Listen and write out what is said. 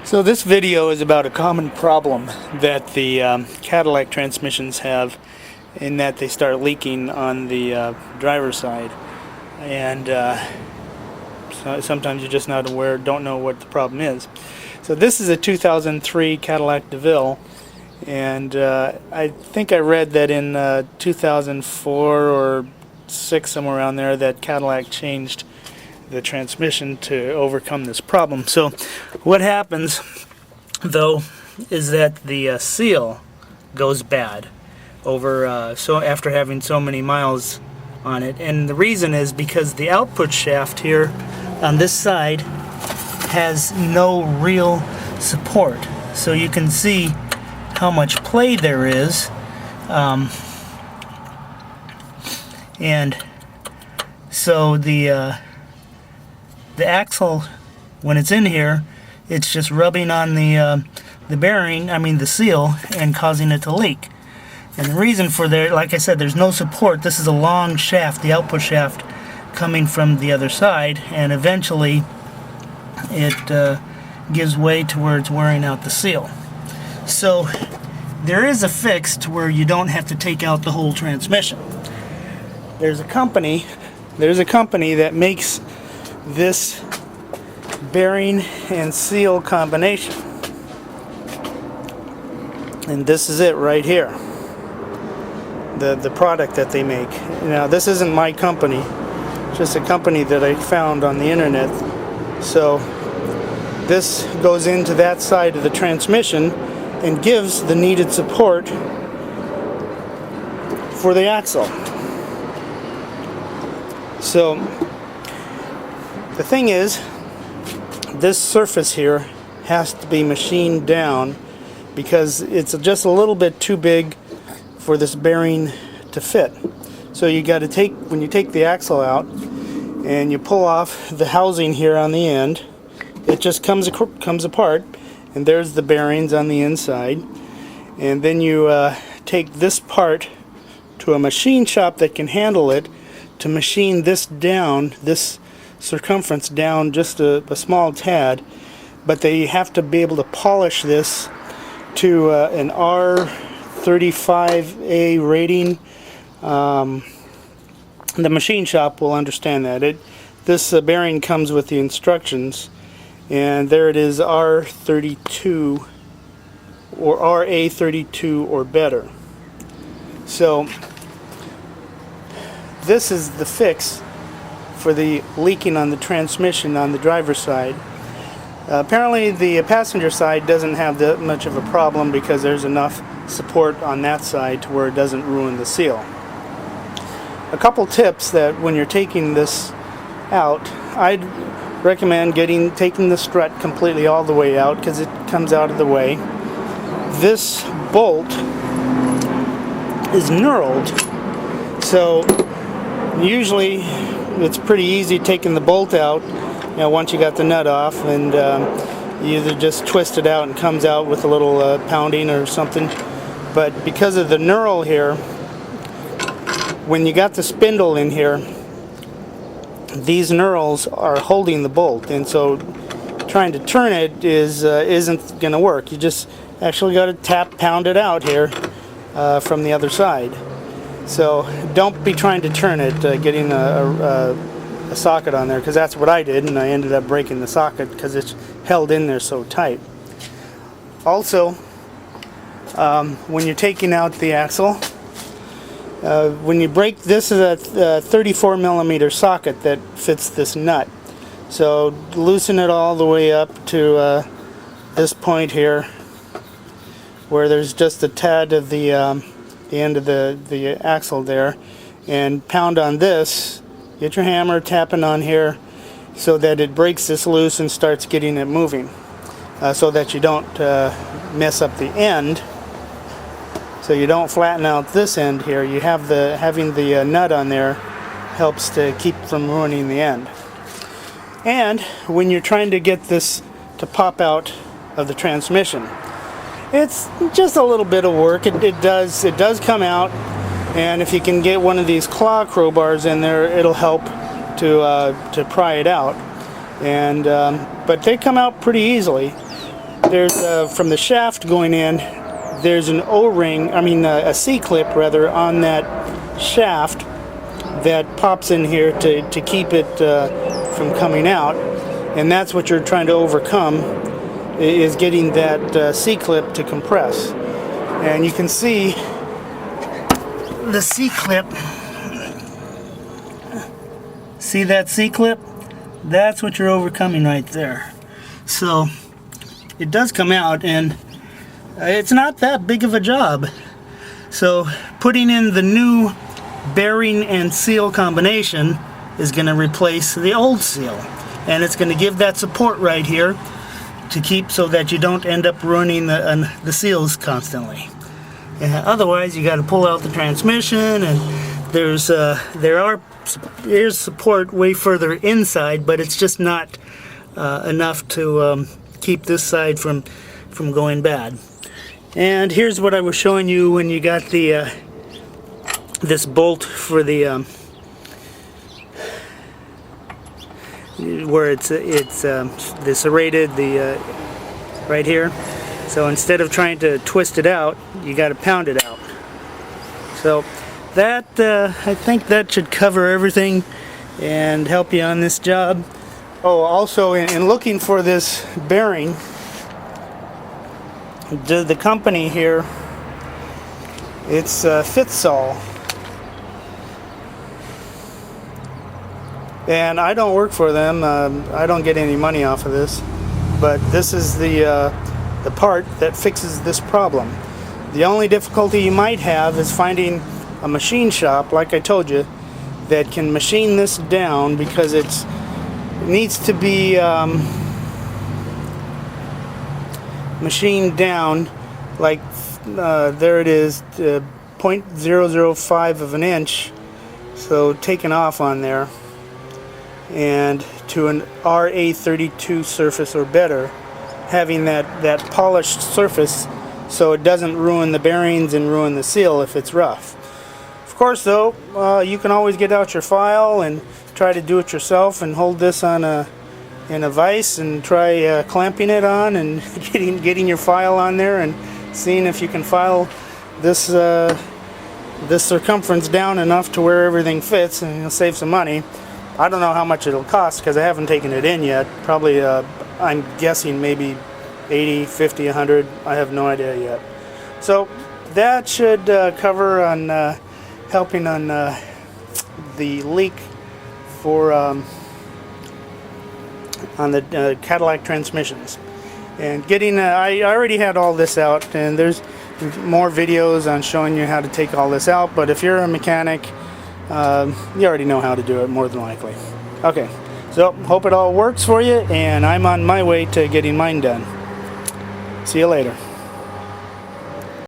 So this video is about a common problem that the Cadillac transmissions have, in that they start leaking on the driver's side, and so sometimes you're just not aware, don't know what the problem is. So this is a 2003 Cadillac DeVille, and I think I read that in 2004 or 6, somewhere around there, that Cadillac changed the transmission to overcome this problem. So what happens though is that the seal goes bad over so after having so many miles on it, and the reason is because the output shaft here on this side has no real support. So you can see how much play there is, and so the axle, when it's in here, it's just rubbing on the bearing, the seal, and causing it to leak. And the reason for that, like I said, there's no support. This is a long shaft, the output shaft, coming from the other side, and eventually it gives way to where it's wearing out the seal. So there is a fix to where you don't have to take out the whole transmission. There's a company that makes this bearing and seal combination, and this is it right here, the product that they make. Now this isn't my company, it's just a company that I found on the internet. So this goes into that side of the transmission and gives the needed support for the axle. So the thing is, this surface here has to be machined down because it's just a little bit too big for this bearing to fit. So you got to when you take the axle out and you pull off the housing here on the end, it just comes apart, and there's the bearings on the inside. And then you take this part to a machine shop that can handle it to machine this down, this circumference down just a small tad, but they have to be able to polish this to an R35A rating. The machine shop will understand that. This bearing comes with the instructions, and there it is, R32 or RA32 or better. So this is the fix for the leaking on the transmission on the driver's side. Apparently the passenger side doesn't have that much of a problem because there's enough support on that side to where it doesn't ruin the seal. A couple tips that when you're taking this out, I'd recommend taking the strut completely all the way out because it comes out of the way. This bolt is knurled, so usually it's pretty easy taking the bolt out, once you got the nut off, and you either just twist it out and it comes out with a little pounding or something. But because of the knurl here, when you got the spindle in here, these knurls are holding the bolt, and so trying to turn it isn't going to work. You just actually got to pound it out here from the other side. So don't be trying to turn it, getting a socket on there, because that's what I did, and I ended up breaking the socket because it's held in there so tight. Also, when you're taking out the axle, when you break, this is a 34 millimeter socket that fits this nut. So loosen it all the way up to this point here, where there's just a tad of the end of the axle there, and pound on this. Get your hammer tapping on here so that it breaks this loose and starts getting it moving, so that you don't mess up the end. So you don't flatten out this end here. You have having the nut on there helps to keep from ruining the end. And when you're trying to get this to pop out of the transmission, it's just a little bit of work. It does come out, and if you can get one of these claw crowbars in there, it'll help to pry it out. And but they come out pretty easily. there's from the shaft going in, there's an O-ring, a C-clip rather, on that shaft that pops in here to keep it from coming out, and that's what you're trying to overcome, is getting that C-clip to compress. And you can see the C-clip. See that C-clip? That's what you're overcoming right there. So it does come out, and it's not that big of a job. So putting in the new bearing and seal combination is going to replace the old seal, and it's going to give that support right here to keep so that you don't end up ruining the seals constantly. Otherwise, you got to pull out the transmission, and there's support way further inside, but it's just not enough to keep this side from going bad. And here's what I was showing you when you got the this bolt for the where it's the serrated, right here. So instead of trying to twist it out, you got to pound it out. So that I think that should cover everything and help you on this job. Oh, also in looking for this bearing, the company here, it's Fitsol, and I don't work for them. I don't get any money off of this, but this is the part that fixes this problem. The only difficulty you might have is finding a machine shop, like I told you, that can machine this down, because it needs to be machined down, like there it is, 0.005 of an inch, so taken off on there, and to an RA32 surface or better, having that polished surface so it doesn't ruin the bearings and ruin the seal if it's rough. Of course though, you can always get out your file and try to do it yourself and hold this on in a vise and try clamping it on and getting your file on there and seeing if you can file this this circumference down enough to where everything fits, and you'll save some money. I don't know how much it'll cost because I haven't taken it in yet. Probably I'm guessing maybe 80, 50, 100. I have no idea yet. So that should cover on helping on the leak for on the Cadillac transmissions. And getting I already had all this out, and there's more videos on showing you how to take all this out, but if you're a mechanic, you already know how to do it more than likely. Okay, so hope it all works for you, and I'm on my way to getting mine done. See you later.